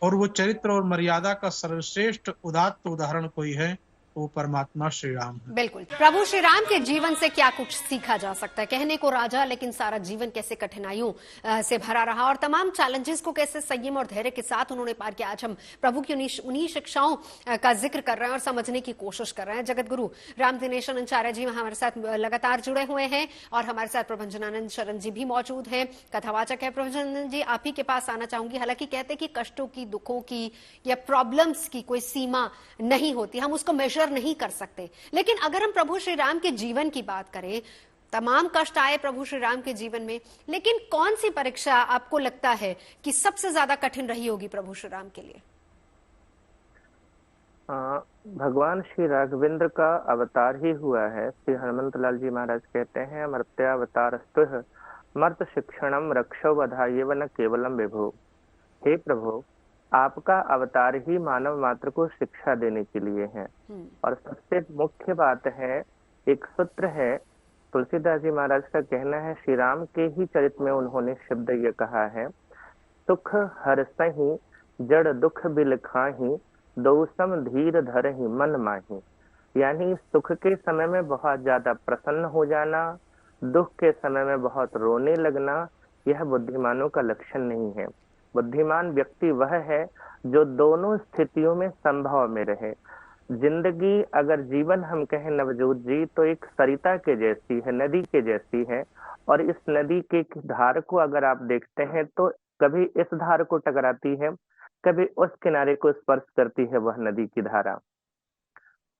Speaker 13: और वो चरित्र और मर्यादा का सर्वश्रेष्ठ उदात्त उदाहरण कोई है वो परमात्मा श्री राम है।
Speaker 1: बिल्कुल, प्रभु श्री राम के जीवन से क्या कुछ सीखा जा सकता है। कहने को राजा, लेकिन सारा जीवन कैसे कठिनाइयों से भरा रहा और तमाम चैलेंजेस को कैसे संयम और धैर्य के साथ उन्होंने पार किया। आज हम प्रभु की उन्हीं शिक्षाओं का जिक्र कर रहे हैं और समझने की कोशिश कर रहे हैं। जगत गुरु राम दिनेशन आचार्य जी हमारे साथ लगातार जुड़े हुए हैं और हमारे साथ प्रभंजनानंद शरण जी भी मौजूद हैं, कथावाचक है। प्रभंजनानंद जी, आप ही के पास आना चाहूंगी। हालांकि कहते हैं कि कष्टों की, दुखों की या प्रॉब्लम्स की कोई सीमा नहीं होती, हम उसको मेजर नहीं कर सकते, लेकिन अगर हम प्रभु श्री राम के जीवन की बात करें, तमाम कष्ट आए प्रभु श्री राम के जीवन में, लेकिन कौन सी परीक्षा आपको लगता है कि सबसे ज्यादा कठिन रही होगी प्रभु श्री राम के लिए?
Speaker 11: भगवान श्री राघवेंद्र का अवतार ही हुआ है। श्री हनुमंत लाल जी महाराज कहते हैं, मर्त्यावतार स्तुह मर्त शिक्षणम रक्षो वधायेव न केवलम विभो। हे प्रभु, आपका अवतार ही मानव मात्र को शिक्षा देने के लिए है। और सबसे मुख्य बात है, एक सूत्र है, तुलसीदास जी महाराज का कहना है, श्री राम के ही चरित्र में उन्होंने शब्द ये कहा है, सुख हरसहि जड़ दुख बिलखाहि दो सम धीर धरहि मन माहि। यानी सुख के समय में बहुत ज्यादा प्रसन्न हो जाना, दुख के समय में बहुत रोने लगना, यह बुद्धिमानों का लक्षण नहीं है। बुद्धिमान व्यक्ति वह है जो दोनों स्थितियों में संभव में रहे। जिंदगी, अगर जीवन हम कहें नवजोत जी, तो एक सरिता के जैसी है, नदी के जैसी है। और इस नदी के धार को अगर आप देखते हैं तो कभी इस धार को टकराती है, कभी उस किनारे को स्पर्श करती है वह नदी की धारा।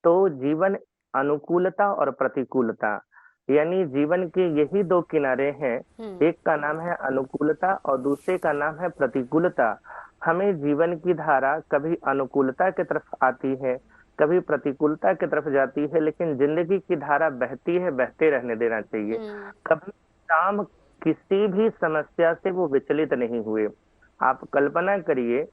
Speaker 11: तो जीवन अनुकूलता और प्रतिकूलता, यानी जीवन के यही दो किनारे हैं। एक का नाम है अनुकूलता और दूसरे का नाम है प्रतिकूलता। हमें जीवन की धारा कभी अनुकूलता की तरफ आती है, कभी प्रतिकूलता की तरफ जाती है, लेकिन जिंदगी की धारा बहती है, बहते रहने देना चाहिए। कभी राम किसी भी समस्या से वो विचलित नहीं हुए। आप कल्पना करिए,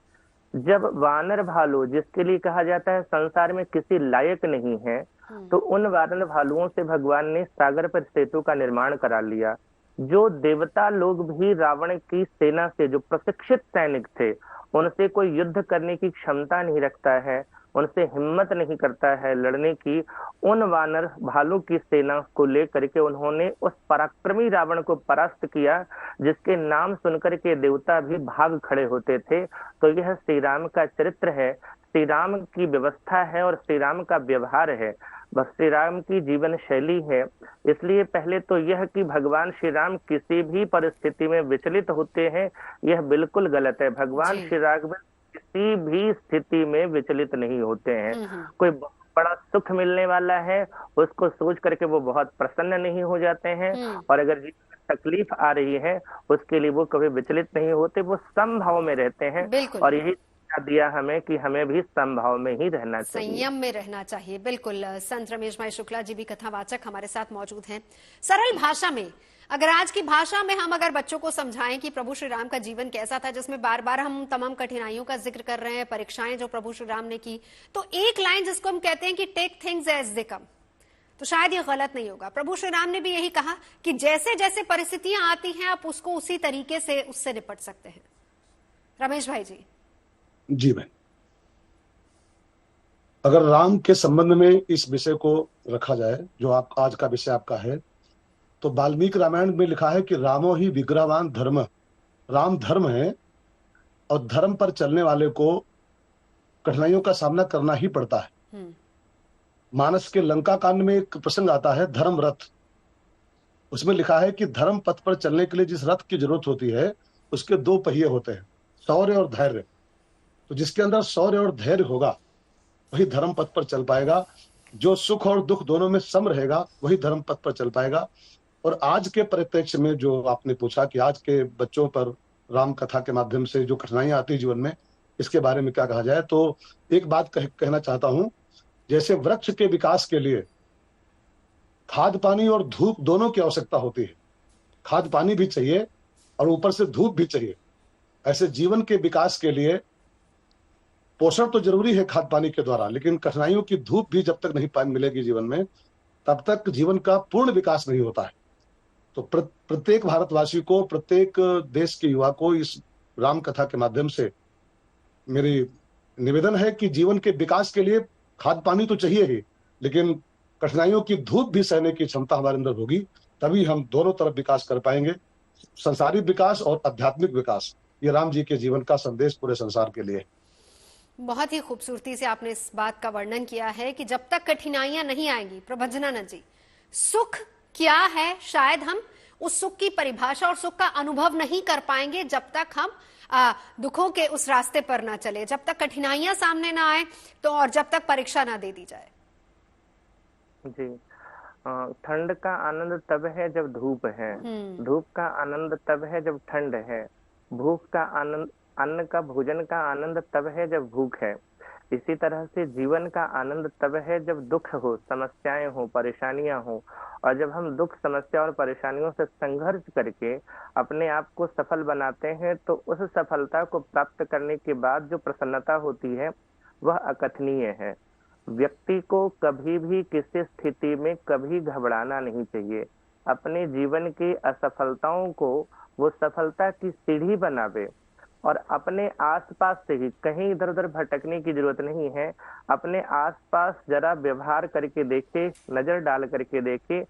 Speaker 11: जब वानर भालू, जिसके लिए कहा जाता है संसार में किसी लायक नहीं है, तो उन वानर भालुओं से भगवान ने सागर पर सेतु का निर्माण करा लिया। जो देवता लोग भी रावण की सेना से, जो प्रशिक्षित सैनिक थे, उनसे कोई युद्ध करने की क्षमता नहीं रखता है, उनसे हिम्मत नहीं करता है लड़ने की, उन वानर भालू की सेना को लेकर के उन्होंने उस पराक्रमी रावण को परास्त किया, जिसके नाम सुनकर के देवता भी भाग खड़े होते थे। तो यह श्री राम का चरित्र है, श्री राम की व्यवस्था है और श्री राम का व्यवहार है, बस श्री राम की जीवन शैली है। इसलिए पहले तो यह कि भगवान श्री राम किसी भी परिस्थिति में विचलित होते हैं, यह बिल्कुल गलत है। भगवान श्री राम किसी भी स्थिति में विचलित नहीं होते हैं। कोई बड़ा सुख मिलने वाला है, उसको सोच करके वो बहुत प्रसन्न नहीं हो जाते हैं, और अगर जीवन में तकलीफ आ रही है उसके लिए वो कभी विचलित नहीं होते, वो समभाव में रहते हैं। और यही दिया हमें कि हमें भी संभाव में ही रहना चाहिए,
Speaker 1: संयम में रहना चाहिए। बिल्कुल, संत रमेश भाई शुक्ला जी भी कथावाचक हमारे साथ मौजूद हैं। सरल भाषा में, अगर आज की भाषा में हम अगर बच्चों को समझाएं कि प्रभु श्री राम का जीवन कैसा था, जिसमें बार बार हम तमाम कठिनाइयों का जिक्र कर रहे हैं, परीक्षाएं जो प्रभु श्री राम ने की, तो एक लाइन जिसको हम कहते हैं कि टेक थिंग्स एज दे कम, तो शायद ये गलत नहीं होगा। प्रभु श्री राम ने भी यही कहा कि जैसे जैसे परिस्थितियां आती हैं आप उसको उसी तरीके से उससे निपट सकते हैं। रमेश भाई जी।
Speaker 12: जी बहन, अगर राम के संबंध में इस विषय को रखा जाए जो आप आज का विषय आपका है, तो वाल्मीकि रामायण में लिखा है कि रामो ही विग्रहवान धर्म, राम धर्म है और धर्म पर चलने वाले को कठिनाइयों का सामना करना ही पड़ता है। मानस के लंका कांड में एक प्रसंग आता है धर्म रथ। उसमें लिखा है कि धर्म पथ पर चलने के लिए जिस रथ की जरूरत होती है उसके 2 पहिए होते हैं, शौर्य और धैर्य। तो जिसके अंदर शौर्य और धैर्य होगा वही धर्म पथ पर चल पाएगा। जो सुख और दुख दोनों में सम रहेगा वही धर्म पथ पर चल पाएगा। और आज के परिप्रेक्ष्य में जो आपने पूछा कि आज के बच्चों पर राम कथा के माध्यम से जो कठिनाइयां आती है जीवन में, इसके बारे में क्या कहा जाए, तो एक बात कहना चाहता हूं। जैसे वृक्ष के विकास के लिए खाद पानी और धूप दोनों की आवश्यकता होती है, खाद पानी भी चाहिए और ऊपर से धूप भी चाहिए। ऐसे जीवन के विकास के लिए पोषण तो जरूरी है खाद पानी के द्वारा, लेकिन कठिनाइयों की धूप भी जब तक नहीं मिलेगी जीवन में, तब तक जीवन का पूर्ण विकास नहीं होता है। तो प्रत्येक भारतवासी को, प्रत्येक देश के युवा को इस राम कथा के माध्यम से मेरी निवेदन है कि जीवन के विकास के लिए खाद पानी तो चाहिए ही, लेकिन कठिनाइयों की धूप भी सहने की क्षमता हमारे अंदर होगी, तभी हम दोनों तरफ विकास कर पाएंगे, संसारिक विकास और आध्यात्मिक विकास। ये राम जी के जीवन का संदेश पूरे संसार के लिए।
Speaker 1: बहुत ही खूबसूरती से आपने इस बात का वर्णन किया है कि जब तक कठिनाइयां नहीं आएंगी, प्रभंजनानंद जी, सुख क्या है शायद हम उस सुख की परिभाषा और सुख का अनुभव नहीं कर पाएंगे जब तक हम दुखों के उस रास्ते पर ना चले, जब तक कठिनाइयां सामने ना आए, तो और जब तक परीक्षा ना दे दी जाए।
Speaker 11: जी, ठंड का आनंद तब है जब धूप है, धूप का आनंद तब है जब ठंड है, भूख का आनंद, अन्न का भोजन का आनंद तब है जब भूख है। इसी तरह से जीवन का आनंद तब है जब दुख हो, समस्याएं हो, परेशानियां हो। और जब हम दुख, समस्या और परेशानियों से संघर्ष करके अपने आप को सफल बनाते हैं, तो उस सफलता को प्राप्त करने के बाद जो प्रसन्नता होती है वह अकथनीय है। व्यक्ति को कभी भी किसी स्थिति में कभी घबराना नहीं चाहिए। अपने जीवन की असफलताओं को वो सफलता की सीढ़ी बनावे और अपने आसपास से ही, कहीं इधर उधर भटकने की जरूरत नहीं है। अपने आसपास जरा व्यवहार करके देखे, नजर डाल करके देखे,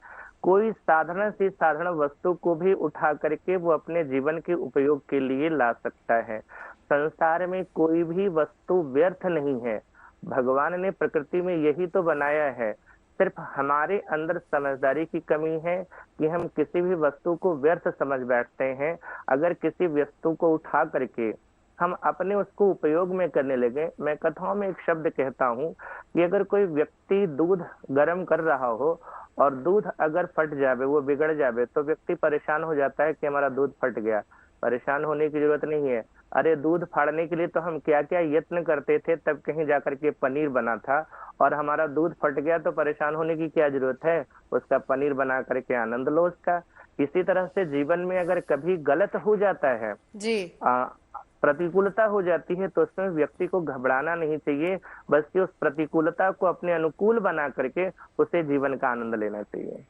Speaker 11: कोई साधारण सी साधारण वस्तु को भी उठा करके वो अपने जीवन के उपयोग के लिए ला सकता है। संसार में कोई भी वस्तु व्यर्थ नहीं है। भगवान ने प्रकृति में यही तो बनाया है। सिर्फ हमारे अंदर समझदारी की कमी है कि हम किसी भी वस्तु को व्यर्थ समझ बैठते हैं। अगर किसी वस्तु को उठा करके हम अपने उसको उपयोग में करने लगे, मैं कथाओं में एक शब्द कहता हूँ कि अगर कोई व्यक्ति दूध गर्म कर रहा हो और दूध अगर फट जावे, वो बिगड़ जावे, तो व्यक्ति परेशान हो जाता है कि हमारा दूध फट गया। परेशान होने की जरूरत नहीं है। अरे दूध फाड़ने के लिए तो हम क्या क्या यत्न करते थे, तब कहीं जाकर के पनीर बना था, और हमारा दूध फट गया तो परेशान होने की क्या जरूरत है, उसका पनीर बना करके आनंद लो उसका। इसी तरह से जीवन में अगर कभी गलत हो जाता है जी, प्रतिकूलता हो जाती है, तो उसमें व्यक्ति को घबराना नहीं चाहिए, बल्कि उस प्रतिकूलता को अपने अनुकूल बना करके उसे जीवन का आनंद लेना चाहिए।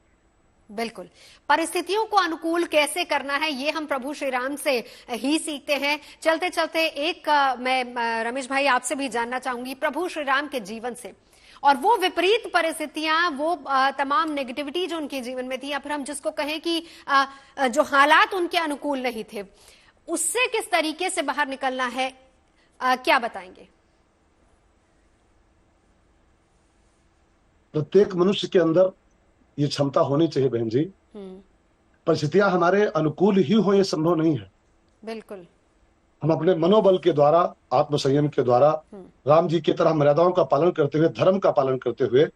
Speaker 1: बिल्कुल, परिस्थितियों को अनुकूल कैसे करना है ये हम प्रभु श्री राम से ही सीखते हैं। चलते चलते एक मैं रमेश भाई आपसे भी जानना चाहूंगी प्रभु श्री राम के जीवन से, और वो विपरीत परिस्थितियां, वो तमाम नेगेटिविटी जो उनके जीवन में थी, या फिर हम जिसको कहें कि जो हालात उनके अनुकूल नहीं थे, उससे किस तरीके से बाहर निकलना है, क्या बताएंगे?
Speaker 12: प्रत्येक मनुष्य के अंदर ये क्षमता होनी चाहिए बहन जी। परिस्थितियां हमारे अनुकूल ही हो ये संभव नहीं है।
Speaker 1: बिल्कुल,
Speaker 12: हम अपने मनोबल के द्वारा, आत्मसंयम के द्वारा, राम जी की तरह मर्यादाओं का पालन करते हुए, धर्म का पालन करते हुए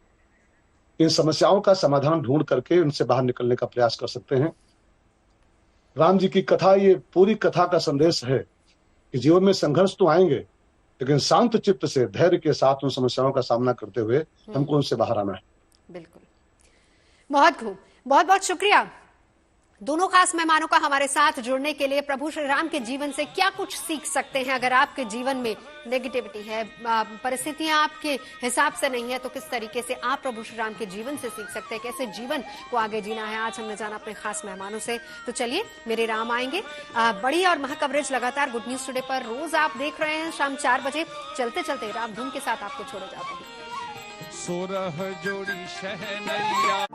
Speaker 12: इन समस्याओं का समाधान ढूंढ करके उनसे बाहर निकलने का प्रयास कर सकते हैं। राम जी की कथा, ये पूरी कथा का संदेश है कि जीवन में संघर्ष तो आएंगे, लेकिन शांत चित्त से, धैर्य के साथ उन समस्याओं का सामना करते हुए हमको उनसे बाहर आना है।
Speaker 1: बिल्कुल, बहुत खूब, बहुत बहुत शुक्रिया दोनों खास मेहमानों का हमारे साथ जुड़ने के लिए। प्रभु श्री राम के जीवन से क्या कुछ सीख सकते हैं? अगर आपके जीवन में नेगेटिविटी है, परिस्थितियां आपके हिसाब से नहीं है, तो किस तरीके से आप प्रभु श्री राम के जीवन से सीख सकते हैं, कैसे जीवन को आगे जीना है, आज हमने जाना अपने खास मेहमानों से। तो चलिए, मेरे राम आएंगे बड़ी और महा कवरेज लगातार गुड न्यूज टुडे पर रोज आप देख रहे हैं शाम 4 बजे। चलते चलते राम धुन के साथ आपको छोड़े जाते हैं।
Speaker 14: सोरह जोड़ी शहनैया